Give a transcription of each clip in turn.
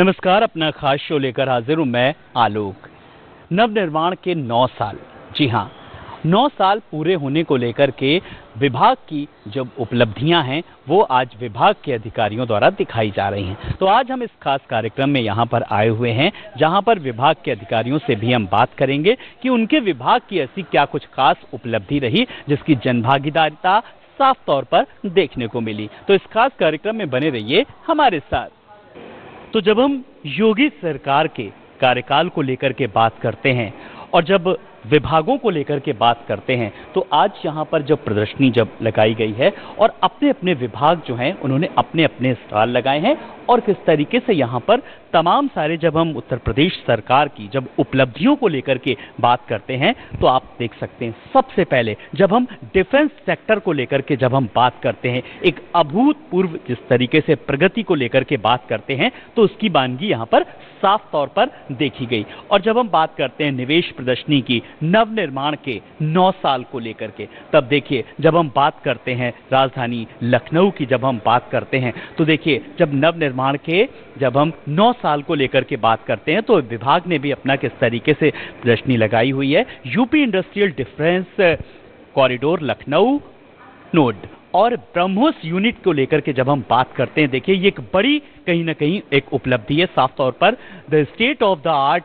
नमस्कार, अपना खास शो लेकर हाजिर हूं मैं आलोक। नवनिर्माण के 9 साल, जी हां, 9 साल पूरे होने को लेकर के विभाग की जो उपलब्धियां हैं वो आज विभाग के अधिकारियों द्वारा दिखाई जा रही हैं। तो आज हम इस खास कार्यक्रम में यहां पर आए हुए हैं जहां पर विभाग के अधिकारियों से भी हम बात करेंगे कि उनके विभाग की ऐसी क्या कुछ खास उपलब्धि रही जिसकी जनभागीदारिता साफ तौर पर देखने को मिली। तो इस खास कार्यक्रम में बने रहिए हमारे साथ। तो जब हम योगी सरकार के कार्यकाल को लेकर के बात करते हैं और जब विभागों को लेकर के बात करते हैं तो आज यहाँ पर जब प्रदर्शनी जब लगाई गई है और अपने अपने विभाग जो हैं उन्होंने अपने अपने स्टॉल लगाए हैं और किस तरीके से यहाँ पर तमाम सारे जब हम उत्तर प्रदेश सरकार की जब उपलब्धियों को लेकर के बात करते हैं तो आप देख सकते हैं सबसे पहले जब हम डिफेंस सेक्टर को लेकर के जब हम बात करते हैं एक अभूतपूर्व जिस तरीके से प्रगति को लेकर के बात करते हैं तो उसकी बानगी यहाँ पर साफ तौर पर देखी गई। और जब हम बात करते हैं निवेश प्रदर्शनी की नवनिर्माण के 9 साल को लेकर के, तब देखिए जब हम बात करते हैं राजधानी लखनऊ की जब हम बात करते हैं तो देखिए जब नवनिर्माण के जब हम 9 साल को लेकर के बात करते हैं तो विभाग ने भी अपना किस तरीके से प्रदर्शनी लगाई हुई है। UP industrial difference corridor Lucknow node और ब्रह्मोस यूनिट को लेकर के जब हम बात करते हैं, देखिए ये एक बड़ी कहीं ना कहीं एक उपलब्धि है साफ तौर पर। The state of the art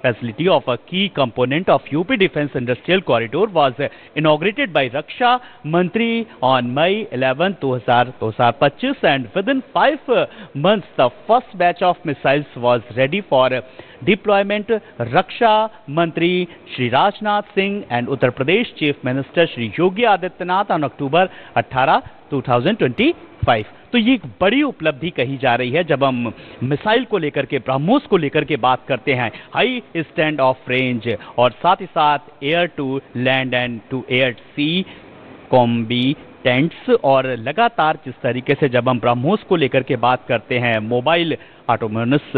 facility of a key component of UP Defence Industrial Corridor was inaugurated by Raksha Mantri on May 11, 2025 and within 5 months the first batch of missiles was ready for deployment. Raksha Mantri Shri Rajnath Singh and Uttar Pradesh Chief Minister Shri Yogi Adityanath on October 18, 2025। तो ये एक बड़ी उपलब्धि कही जा रही है जब हम मिसाइल को लेकर के ब्रह्मोस को लेकर के बात करते हैं, हाई स्टैंड ऑफ रेंज और साथ ही साथ air to land and to air sea combatants और लगातार जिस तरीके से जब हम ब्रह्मोस को लेकर के बात करते हैं मोबाइल ऑटोनोमस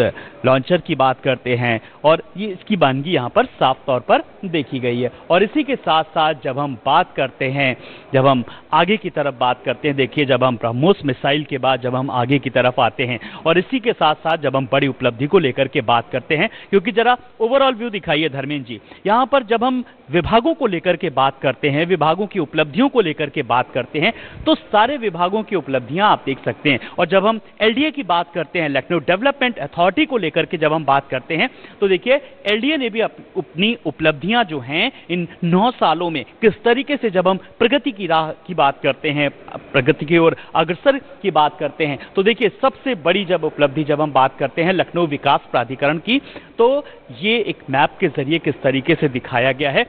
लॉन्चर की बात करते हैं और ये इसकी बानगी यहाँ पर साफ तौर पर देखी गई है। और इसी के साथ साथ जब हम बात करते हैं जब हम आगे की तरफ बात करते हैं, देखिए जब हम ब्रह्मोस मिसाइल के बाद जब हम आगे की तरफ आते हैं और इसी के साथ साथ जब हम बड़ी उपलब्धि को लेकर के बात करते हैं, क्योंकि जरा ओवरऑल व्यू दिखाइए धर्मेंद्र जी। यहाँ पर जब हम विभागों को लेकर के बात करते हैं, विभागों की उपलब्धियों को लेकर के बात करते हैं तो सारे विभागों की उपलब्धियां आप देख सकते हैं। और जब हम एलडीए की बात करते हैं, लखनऊ डेवलपमेंट अथॉरिटी को लेकर के जब हम बात करते हैं तो देखिए एलडीए ने भी अपनी उपलब्धियां जो हैं इन 9 सालों में किस तरीके से जब हम प्रगति की राह की बात करते हैं, प्रगति की ओर अग्रसर की बात करते हैं तो देखिए सबसे बड़ी जब उपलब्धि जब हम बात करते हैं लखनऊ विकास प्राधिकरण की, तो ये एक मैप के जरिए किस तरीके से दिखाया गया है।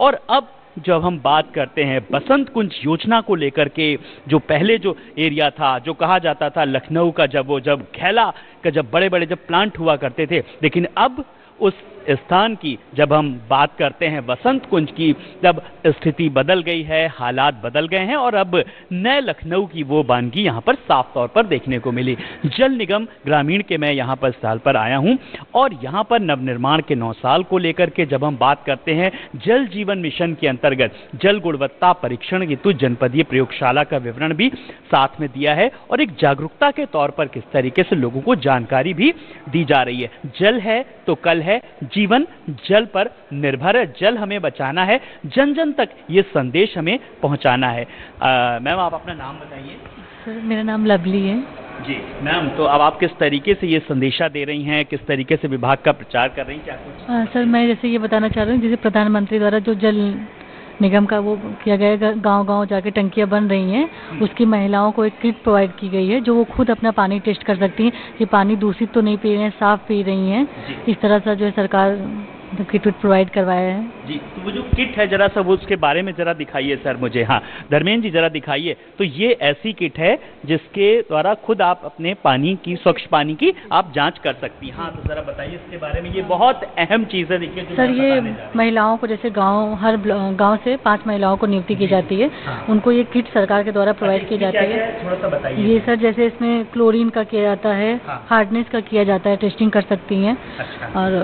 और अब जब हम बात करते हैं बसंत कुंज योजना को लेकर के, जो पहले जो एरिया था जो कहा जाता था लखनऊ का, जब खैला का जब बड़े बड़े जब प्लांट हुआ करते थे, लेकिन अब उस स्थान की जब हम बात करते हैं बसंत कुंज की, तब स्थिति बदल गई है, हालात बदल गए हैं और अब नए लखनऊ की वो बानगी यहाँ पर साफ तौर पर देखने को मिली। जल निगम ग्रामीण के मैं यहाँ पर साल पर आया हूँ और यहाँ पर नवनिर्माण के 9 साल को लेकर के जब हम बात करते हैं जल जीवन मिशन के अंतर्गत जल गुणवत्ता परीक्षण हेतु जनपदीय प्रयोगशाला का विवरण भी साथ में दिया है और एक जागरूकता के तौर पर किस तरीके से लोगों को जानकारी भी दी जा रही है। जल है तो कल है, जीवन जल पर निर्भर है, जल हमें बचाना है, जन जन तक ये संदेश हमें पहुंचाना है। मैम आप अपना नाम बताइए। सर मेरा नाम लवली है। जी मैम, तो अब आप किस तरीके से ये संदेशा दे रही हैं, किस तरीके से विभाग का प्रचार कर रही हैं, क्या कुछ? सर मैं जैसे ये बताना चाह रही हूँ, जैसे प्रधानमंत्री द्वारा जो जल निगम का वो किया गया है, गांव-गांव जाके टंकियां बन रही हैं, उसकी महिलाओं को एक किट प्रोवाइड की गई है जो वो खुद अपना पानी टेस्ट कर सकती हैं कि पानी दूषित तो नहीं पी रहे हैं, साफ पी रही हैं। इस तरह से जो है सरकार किट प्रोवाइड करवाया है। जी, तो वो जो किट है जरा सा वो उसके बारे में जरा दिखाइए सर मुझे। हाँ धर्मेंद्र जी जरा दिखाइए। तो ये ऐसी किट है जिसके द्वारा खुद आप अपने पानी की, स्वच्छ पानी की आप जांच कर सकती हैं। हाँ तो जरा बताइए इसके बारे में, ये बहुत अहम चीज़ है। देखिए सर ये महिलाओं को जैसे हर गाँव से 5 महिलाओं को नियुक्ति की जाती है, उनको ये किट सरकार के द्वारा प्रोवाइड की जाती है। थोड़ा सा बताइए। ये सर जैसे इसमें क्लोरीन का किया जाता है, हार्डनेस का किया जाता है, टेस्टिंग कर सकती हैं और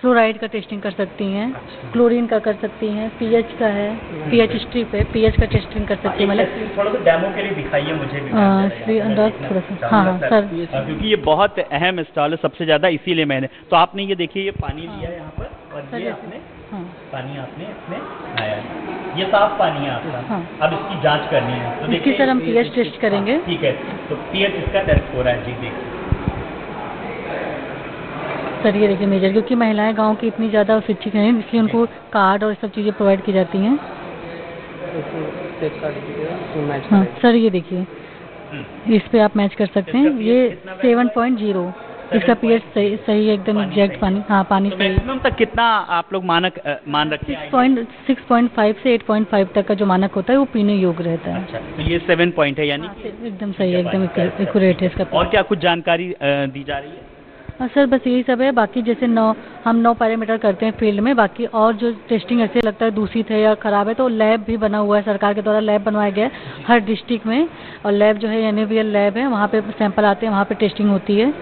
फ्लोराइड का टेस्टिंग कर सकती हैं, क्लोरीन का कर सकती हैं, पीएच का है, पीएच स्ट्रिप है, पीएच का टेस्टिंग कर सकती हैं। मतलब थोड़ा सा डेमो के लिए दिखाइए मुझे भी। इसलिए अंदर थोड़ा सा, हाँ सर, क्योंकि ये बहुत अहम स्टॉल है सबसे ज़्यादा, इसीलिए मैंने, तो आपने ये देखिए ये पानी लिया है यहाँ पर, और ये आपने पानी आपने इसमें आया है, ये साफ पानी है आपका। अब इसकी जांच करनी है, तो इसकी सर हम पीएच टेस्ट करेंगे। ठीक है, तो पीएच इसका टेस्ट हो रहा है जी, देखिए सर ये देखिए मेजर, क्योंकि महिलाएं गांव की इतनी ज़्यादा शिक्षित हैं, इसलिए उनको कार्ड और सब चीज़ें प्रोवाइड की जाती हैं। हाँ सर ये देखिए, इस पे आप मैच कर सकते हैं, ये 7.0, इसका पीएच सही एकदम एग्जैक्ट पानी, हाँ पानी तो सही। मैक्सिमम तक कितना आप लोग मानक मान रखते हैं? 6.5 से 8.5 तक का जो मानक होता है वो पीने योग्य रहता है। अच्छा, तो ये 7 पॉइंट है यानी एकदम सही है, एकदम एक्यूरेट है इसका। और क्या कुछ जानकारी दी जा रही है? सर बस यही सब है, बाकी जैसे हम 9 पैरामीटर करते हैं फील्ड में, बाकी और जो टेस्टिंग ऐसे लगता है दूषित है या खराब है तो लैब भी बना हुआ है, सरकार के द्वारा लैब बनवाया गया है हर डिस्ट्रिक्ट में, और लैब जो है NABL लैब है, वहाँ पे सैंपल आते हैं, वहाँ पे टेस्टिंग होती है,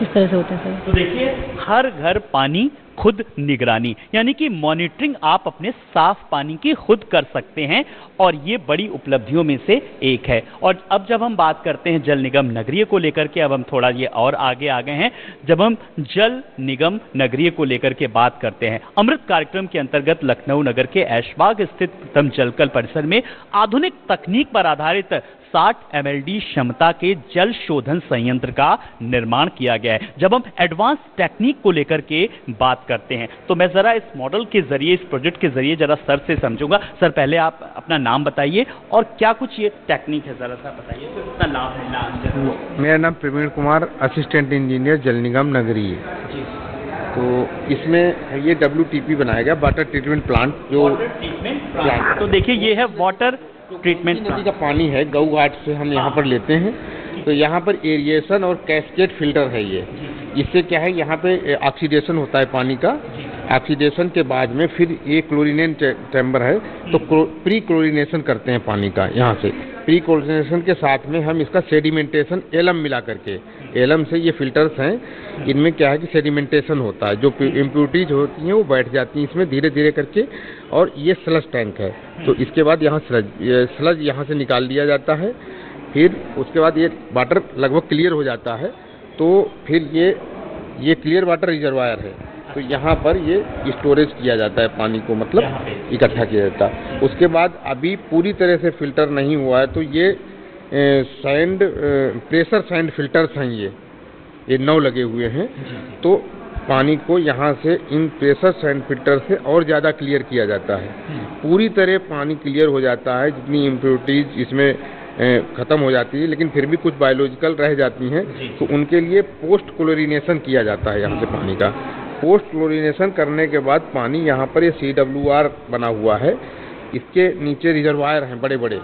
इस तरह से होता है सर। तो देखिए, हर घर पानी खुद निगरानी, यानी कि मॉनिटरिंग आप अपने साफ पानी की खुद कर सकते हैं, और ये बड़ी उपलब्धियों में से एक है। और अब जब हम बात करते हैं जल निगम नगरीय को लेकर के, अब हम थोड़ा ये और आगे आ गए हैं, जब हम जल निगम नगरीय को लेकर के बात करते हैं, अमृत कार्यक्रम के अंतर्गत लखनऊ नगर के ऐशबाग स्थित प्रथम जलकल परिसर में आधुनिक तकनीक पर आधारित 60 MLD क्षमता के जल शोधन संयंत्र का निर्माण किया गया है। जब हम एडवांस टेक्निक को लेकर के बात करते हैं, तो मैं जरा इस मॉडल के जरिए, इस प्रोजेक्ट के जरिए जरा सर से समझूंगा। सर पहले आप अपना नाम बताइए और क्या कुछ ये टेक्निक है, जरा सा बताइए, तो अपना नाम। मेरा नाम प्रवीण कुमार, असिस्टेंट इंजीनियर जल निगम नगरीय। तो इसमें ये WTP बनाया गया, वाटर ट्रीटमेंट प्लांट, जो प्लांट, तो देखिए ये है वाटर ट्रीटमेंट नदी का पानी है, गऊ घाट से हम यहाँ पर लेते हैं। तो यहाँ पर एरिएशन और कैस्केड फिल्टर है ये। इससे क्या है, यहाँ पे ऑक्सीडेशन होता है पानी का, ऑक्सीडेशन के बाद में फिर ये क्लोरीनेशन चैम्बर है, तो प्री क्लोरीनेशन करते हैं पानी का। यहाँ से प्री क्लोरीनेशन के साथ में हम इसका सेडिमेंटेशन एलम मिला करके, एलम से ये फिल्टर्स हैं, इनमें क्या है कि सेडिमेंटेशन होता है, जो इम्प्योरिटीज होती हैं वो बैठ जाती हैं इसमें धीरे धीरे करके, और ये स्लज टैंक है। तो इसके बाद यहाँ स्लज यहाँ से निकाल दिया जाता है, फिर उसके बाद ये वाटर लगभग क्लियर हो जाता है, तो फिर ये क्लियर वाटर रिजर्वायर है, तो यहाँ पर ये स्टोरेज किया जाता है पानी को, मतलब इकट्ठा किया जाता है। उसके बाद अभी पूरी तरह से फिल्टर नहीं हुआ है, तो ये सैंड प्रेशर सैंड फिल्टर्स हैं, ये 9 लगे हुए हैं। तो पानी को यहाँ से इन प्रेशर सैंड फिल्टर से और ज़्यादा क्लियर किया जाता है, पूरी तरह पानी क्लियर हो जाता है, जितनी इम्प्योरिटीज इसमें ख़त्म हो जाती है, लेकिन फिर भी कुछ बायोलॉजिकल रह जाती हैं, तो उनके लिए पोस्ट क्लोरीनेशन किया जाता है यहाँ से पानी का। पोस्ट क्लोरीनेशन करने के बाद पानी यहाँ पर ये CWR बना हुआ है, इसके नीचे रिजर्वायर हैं बड़े बड़े,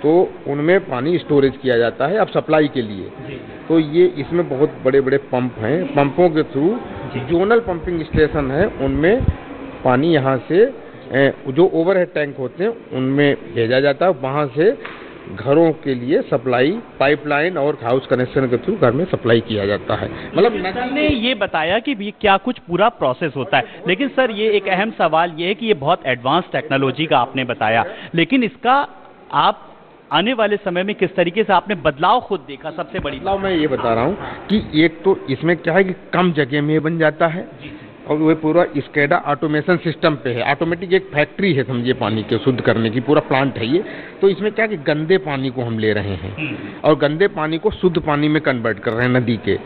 तो उनमें पानी स्टोरेज किया जाता है अब सप्लाई के लिए। तो ये इसमें बहुत बड़े बड़े पंप हैं, पंपों के थ्रू जोनल पंपिंग स्टेशन है, उनमें पानी यहाँ से जो ओवरहेड टैंक होते हैं उनमें भेजा जाता है, वहाँ से घरों के लिए सप्लाई पाइपलाइन और हाउस कनेक्शन के थ्रू घर में सप्लाई किया जाता है। मतलब सर ने ये बताया कि ये क्या कुछ पूरा प्रोसेस होता है, लेकिन सर ये एक अहम सवाल ये है कि ये बहुत एडवांस टेक्नोलॉजी का आपने बताया, लेकिन इसका आप आने वाले समय में किस तरीके से आपने बदलाव खुद देखा? सबसे बड़ी बदलाव मैं ये बता रहा हूँ कि एक तो इसमें क्या है कि कम जगह में बन जाता है, और वो पूरा स्केडा ऑटोमेशन सिस्टम पे है, ऑटोमेटिक एक फैक्ट्री है समझिए पानी के शुद्ध करने की, पूरा प्लांट है ये। तो इसमें क्या कि गंदे पानी को हम ले रहे हैं और गंदे पानी को शुद्ध पानी में कन्वर्ट कर रहे हैं नदी के।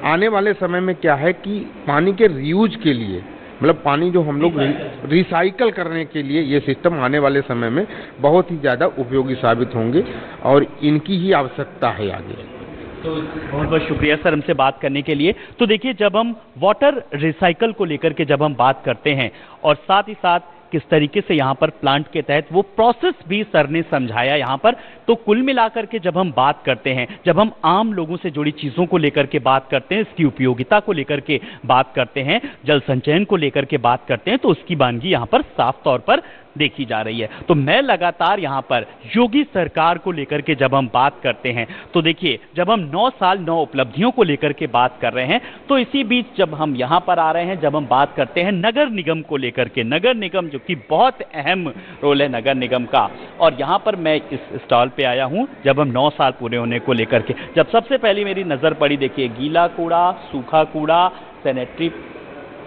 आने वाले समय में क्या है कि पानी के रीयूज के लिए, मतलब पानी जो हम लोग रिसाइकल करने के लिए, ये सिस्टम आने वाले समय में बहुत ही ज़्यादा उपयोगी साबित होंगे, और इनकी ही आवश्यकता है आगे। तो बहुत बहुत शुक्रिया सर हमसे बात करने के लिए। तो देखिए, जब हम वाटर रिसाइकल को लेकर के जब हम बात करते हैं, और साथ ही साथ किस तरीके से यहाँ पर प्लांट के तहत वो प्रोसेस भी सर ने समझाया यहाँ पर, तो कुल मिलाकर के जब हम बात करते हैं, जब हम आम लोगों से जुड़ी चीज़ों को लेकर के बात करते हैं, इसकी उपयोगिता को लेकर के बात करते हैं, जल संचयन को लेकर के बात करते हैं, तो उसकी वानगी यहाँ पर साफ तौर पर देखी जा रही है। तो मैं लगातार यहाँ पर योगी सरकार को लेकर के जब हम बात करते हैं तो देखिए, जब हम 9 साल 9 उपलब्धियों को लेकर के बात कर रहे हैं, तो इसी बीच जब हम यहाँ पर आ रहे हैं, जब हम बात करते हैं नगर निगम को लेकर के, नगर निगम जो कि बहुत अहम रोल है नगर निगम का, और यहाँ पर मैं इस स्टॉल पे आया हूँ जब हम 9 साल पूरे होने को लेकर के, जब सबसे पहली मेरी नज़र पड़ी, देखिए गीला कूड़ा, सूखा कूड़ा, सैनिटरी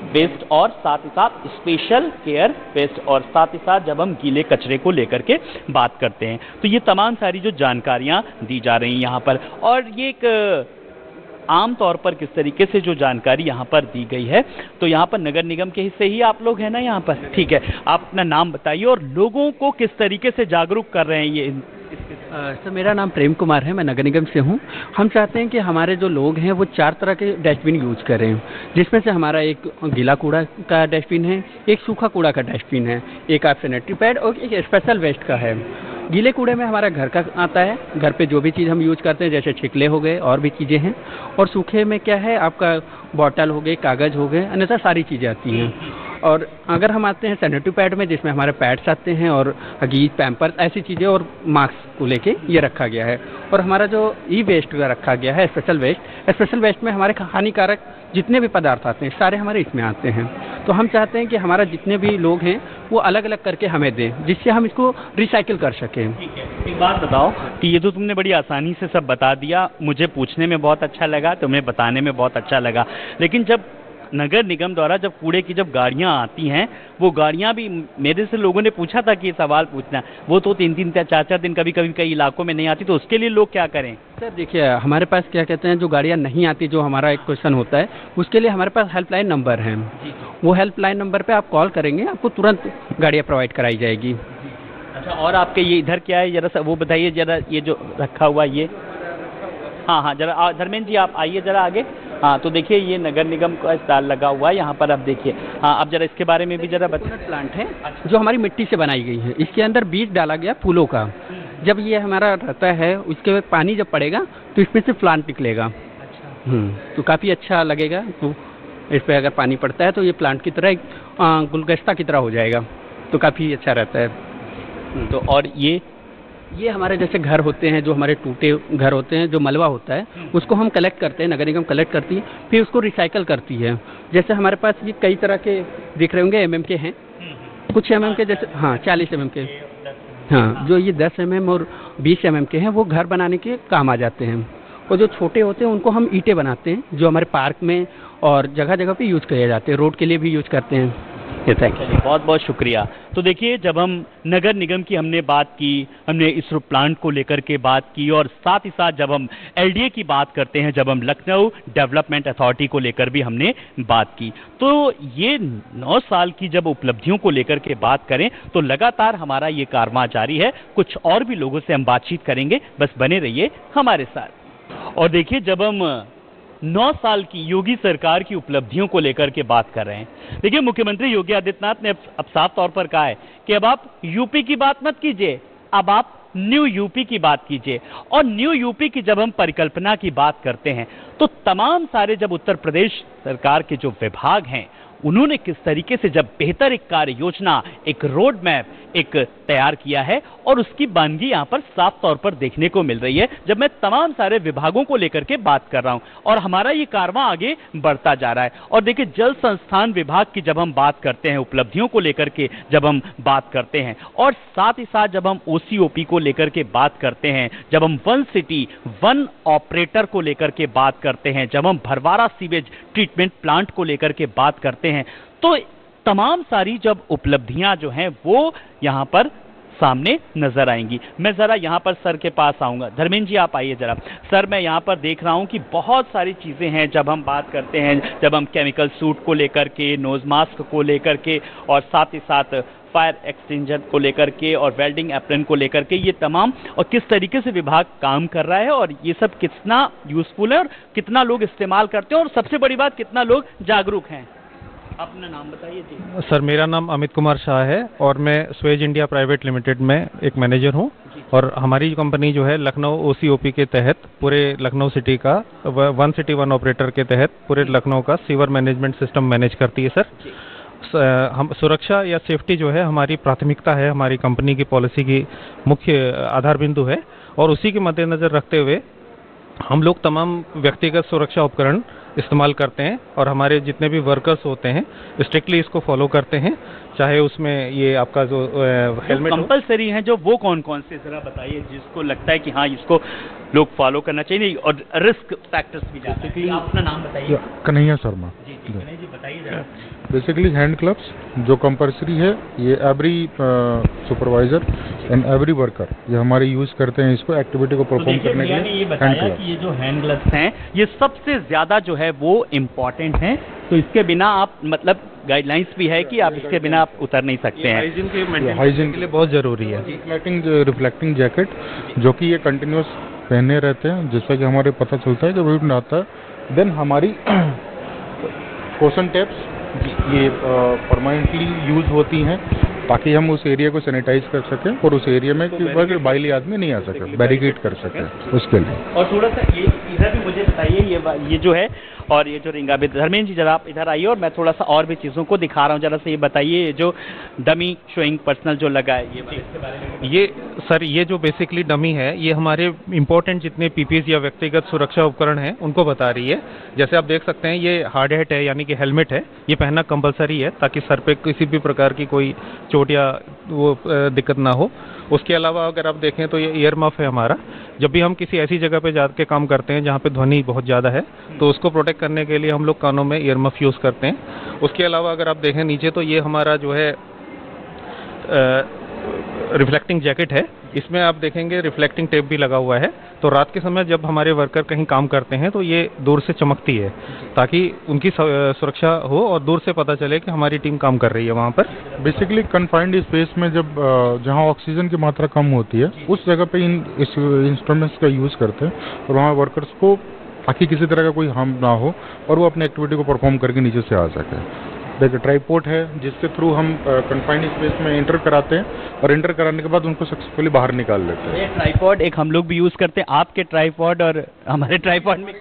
वेस्ट और साथ ही साथ स्पेशल केयर वेस्ट, और साथ ही साथ जब हम गीले कचरे को लेकर के बात करते हैं, तो ये तमाम सारी जो जानकारियां दी जा रही हैं यहाँ पर, और ये एक आम तौर पर किस तरीके से जो जानकारी यहाँ पर दी गई है, तो यहाँ पर नगर निगम के हिस्से ही आप लोग हैं ना यहाँ पर, ठीक है, आप अपना नाम बताइए और लोगों को किस तरीके से जागरूक कर रहे हैं ये। सर मेरा नाम प्रेम कुमार है, मैं नगर निगम से हूँ। हम चाहते हैं कि हमारे जो लोग हैं वो 4 तरह के डस्टबिन यूज करें, जिसमें से हमारा एक गीला कूड़ा का डस्टबिन है, एक सूखा कूड़ा का डस्टबिन है, एक आप सैनिटरी पैड और एक स्पेशल वेस्ट का है। गीले कूड़े में हमारा घर का आता है, घर पे जो भी चीज़ हम यूज करते हैं जैसे छिकले हो गए और भी चीज़ें हैं, और सूखे में क्या है आपका बॉटल हो गए, कागज़ हो गए, अन्यथा सारी चीज़ें आती हैं। और अगर हम आते हैं सैनिटरी पैड में, जिसमें हमारे पैड्स आते हैं और हगीज, पैम्पर्स, ऐसी चीज़ें और मास्क को लेके ये रखा गया है। और हमारा जो ई वेस्ट का रखा गया है स्पेशल वेस्ट में हमारे हानिकारक जितने भी पदार्थ आते हैं सारे हमारे इसमें आते हैं। तो हम चाहते हैं कि हमारा जितने भी लोग हैं वो अलग अलग करके हमें दें, जिससे हम इसको रिसाइकिल कर सकें। ठीक है, एक बात बताओ कि ये तो तुमने बड़ी आसानी से सब बता दिया, मुझे पूछने में बहुत अच्छा लगा, तुम्हें बताने में बहुत अच्छा लगा, लेकिन जब नगर निगम द्वारा जब कूड़े की जब गाड़ियां आती हैं, वो गाड़ियां भी, मेरे से लोगों ने पूछा था कि ये सवाल पूछना, वो तो 3-3 4-4 दिन कभी कभी कई इलाकों में नहीं आती, तो उसके लिए लोग क्या करें? सर देखिए, हमारे पास क्या कहते हैं, जो गाड़ियां नहीं आती, जो हमारा एक क्वेश्चन होता है, उसके लिए हमारे पास हेल्पलाइन नंबर है। वो हेल्पलाइन नंबर पे आप कॉल करेंगे, आपको तुरंत गाड़ियाँ प्रोवाइड कराई जाएगी। अच्छा, और आपके ये इधर क्या है, जरा सा वो बताइए, जरा ये जो रखा हुआ ये, हाँ, जरा धर्मेंद्र जी आप आइए जरा आगे। हाँ, तो देखिए ये नगर निगम का स्टॉल लगा हुआ है यहाँ पर, आप देखिए। हाँ, अब जरा इसके बारे में भी जरा बताइए। प्लांट है जो हमारी मिट्टी से बनाई गई है, इसके अंदर बीज डाला गया फूलों का। जब ये हमारा रहता है, उसके बाद पानी जब पड़ेगा तो इसमें से प्लांट निकलेगा। अच्छा। तो काफ़ी अच्छा लगेगा। तो इस पर अगर पानी पड़ता है तो ये प्लांट की तरह गुलदस्ता की तरह हो जाएगा, तो काफ़ी अच्छा रहता है। तो और ये हमारे जैसे घर होते हैं, जो हमारे टूटे घर होते हैं, जो मलबा होता है, उसको हम कलेक्ट करते हैं, नगर निगम कलेक्ट करती है, फिर उसको रिसाइकल करती है। जैसे हमारे पास ये कई तरह के दिख रहे होंगे, MM के हैं, कुछ MM के जैसे, हाँ 40 MM के, हाँ जो ये 10 MM और 20 MM के हैं, वो घर बनाने के काम आ जाते हैं। और जो छोटे होते हैं उनको हम ईंटें बनाते हैं, जो हमारे पार्क में और जगह जगह पे यूज किए जाते हैं, रोड के लिए भी यूज करते हैं। बहुत बहुत शुक्रिया। तो देखिए, जब हम नगर निगम की हमने बात की, हमने इस प्लांट को लेकर के बात की, और साथ ही साथ जब हम LDA की बात करते हैं, जब हम लखनऊ डेवलपमेंट अथॉरिटी को लेकर भी हमने बात की, तो ये 9 साल की जब उपलब्धियों को लेकर के बात करें तो लगातार हमारा ये कारवां जारी है। कुछ और भी लोगों से हम बातचीत करेंगे, बस बने रहिए हमारे साथ। और देखिए, जब हम 9 साल की योगी सरकार की उपलब्धियों को लेकर के बात कर रहे हैं, देखिए मुख्यमंत्री योगी आदित्यनाथ ने अब साफ तौर पर कहा है कि अब आप यूपी की बात मत कीजिए, अब आप न्यू यूपी की बात कीजिए। और न्यू यूपी की जब हम परिकल्पना की बात करते हैं तो तमाम सारे जब उत्तर प्रदेश सरकार के जो विभाग हैं, उन्होंने किस तरीके से जब बेहतर एक कार्य योजना, एक रोड मैप एक तैयार किया है, और उसकी बानगी यहाँ पर साफ तौर पर देखने को मिल रही है जब मैं तमाम सारे विभागों को लेकर के बात कर रहा हूँ, और हमारा ये कारवां आगे बढ़ता जा रहा है। और देखिए, जल संस्थान विभाग की जब हम बात करते हैं, उपलब्धियों को लेकर के जब हम बात करते हैं, और साथ ही साथ जब हम OCOP को लेकर के बात करते हैं, जब हम 1 सिटी 1 ऑपरेटर को लेकर के बात करते हैं, जब हम भरवारा सीवेज ट्रीटमेंट प्लांट को लेकर के बात करते हैं, तो तमाम सारी जब उपलब्धियां जो हैं वो यहाँ पर सामने नजर आएंगी। मैं जरा यहाँ पर सर के पास आऊँगा। धर्मेंद्र जी आप आइए जरा। सर, मैं यहाँ पर देख रहा हूँ कि बहुत सारी चीज़ें हैं जब हम बात करते हैं, जब हम केमिकल सूट को लेकर के, नोज मास्क को लेकर के, और साथ ही साथ फायर एक्सटिंजर को लेकर के, और वेल्डिंग एप्रन को लेकर के, ये तमाम, और किस तरीके से विभाग काम कर रहा है, और ये सब कितना यूजफुल है, और कितना लोग इस्तेमाल करते हैं, और सबसे बड़ी बात कितना लोग जागरूक हैं। अपना नाम बताइए जी। सर, मेरा नाम अमित कुमार शाह है और मैं स्वेज इंडिया प्राइवेट लिमिटेड में एक मैनेजर हूं, और हमारी कंपनी जो है लखनऊ OCOP के तहत पूरे लखनऊ सिटी का 1 सिटी 1 ऑपरेटर के तहत पूरे लखनऊ का सीवर मैनेजमेंट सिस्टम मैनेज करती है सर। हम सुरक्षा या सेफ्टी जो है हमारी प्राथमिकता है, हमारी कंपनी की पॉलिसी की मुख्य आधार बिंदु है और उसी के मद्देनज़र रखते हुए हम लोग तमाम व्यक्तिगत सुरक्षा उपकरण इस्तेमाल करते हैं और हमारे जितने भी वर्कर्स होते हैं स्ट्रिक्टली इसको फॉलो करते हैं, चाहे उसमें ये आपका जो हेलमेट कंपलसरी हैं जो वो कौन कौन से ज़रा बताइए जिसको लगता है कि हाँ इसको लोग फॉलो करना चाहिए और रिस्क फैक्टर्स भी जाते हैं। आप अपना नाम बताइए। कन्हैया शर्मा। जी कन्हैया जी बताइए जरा। बेसिकली हैंड ग्लव्स जो कंपलसरी है ये every supervisor and every worker ये हमारे यूज़ करते हैं इसको एक्टिविटी को परफॉर्म करने के लिए। ये बताया कि ये जो हैंड ग्लव्स हैं ये सबसे ज़्यादा जो है वो इम्पॉर्टेंट हैं, तो इसके बिना आप मतलब गाइडलाइंस भी है कि आप इसके बिना आप उतर नहीं सकते हैं। हाइजीन के लिए बहुत ज़रूरी है। रिफ्लेक्टिंग जैकेट जो कि ये कंटिन्यूस पहने रहते हैं जिससे कि हमारे पता चलता है कि विंड आता है। देन हमारी कोशन टेप्स ये परमानेंटली यूज होती हैं ताकि हम उस एरिया को सैनिटाइज कर सकें और उस एरिया में कि बाहरी आदमी नहीं आ सके, बैरिकेड कर सके उसके लिए। और थोड़ा सा ये इधर भी मुझे बताइए ये जो है और ये जो रिंगा भी धर्मेंद्र जी जरा आप इधर आइए और मैं थोड़ा सा और भी चीज़ों को दिखा रहा हूँ, जरा से ये बताइए ये जो डमी शोइंग पर्सनल जो लगा है ये इसके बारे में। ये सर ये जो बेसिकली डमी है ये हमारे इम्पोर्टेंट जितने पीपीएस या व्यक्तिगत सुरक्षा उपकरण हैं उनको बता रही है। जैसे आप देख सकते हैं ये हार्ड हैट है यानी कि हेलमेट है, ये पहनना कंपलसरी है ताकि सर पे किसी भी प्रकार की कोई चोट या वो दिक्कत ना हो। उसके अलावा अगर आप देखें तो ये ईयर मफ है हमारा, जब भी हम किसी ऐसी जगह पे जाके काम करते हैं जहाँ पे ध्वनि बहुत ज़्यादा है तो उसको प्रोटेक्ट करने के लिए हम लोग कानों में ईयर मफ यूज़ करते हैं। उसके अलावा अगर आप देखें नीचे तो ये हमारा जो है रिफ्लेक्टिंग जैकेट है, इसमें आप देखेंगे रिफ्लेक्टिंग टेप भी लगा हुआ है, तो रात के समय जब हमारे वर्कर कहीं काम करते हैं तो ये दूर से चमकती है ताकि उनकी सुरक्षा हो और दूर से पता चले कि हमारी टीम काम कर रही है वहाँ पर। बेसिकली कन्फाइंड स्पेस में जब जहाँ ऑक्सीजन की मात्रा कम होती है उस जगह पे इस इंस्ट्रूमेंट्स का यूज़ करते हैं और वहाँ वर्कर्स को ताकि किसी तरह का कोई हार्म ना हो और वो अपने एक्टिविटी को परफॉर्म करके नीचे से आ सके। देखिए ट्राइपॉड है जिसके थ्रू हम कन्फाइंड स्पेस में एंटर कराते हैं और एंटर कराने के बाद उनको सक्सेसफुली बाहर निकाल लेते हैं। ये ट्राइपॉड एक हम लोग भी यूज़ करते हैं, आपके ट्राइपॉड और हमारे ट्राइपॉड में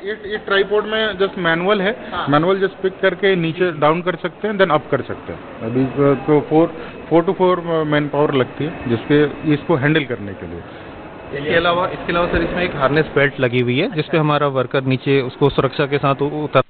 ये ट्राइपॉड में जस्ट मैनुअल है। मैनुअल जस्ट पिक करके नीचे डाउन कर सकते हैं देन अप कर सकते हैं। अभी तो 4 to 4 मैन पावर लगती है जिसके इसको हैंडल करने के लिए। इसके अलावा सर इसमें एक हार्नेस बेल्ट लगी हुई है जिसपे हमारा वर्कर नीचे उसको सुरक्षा के साथ उतर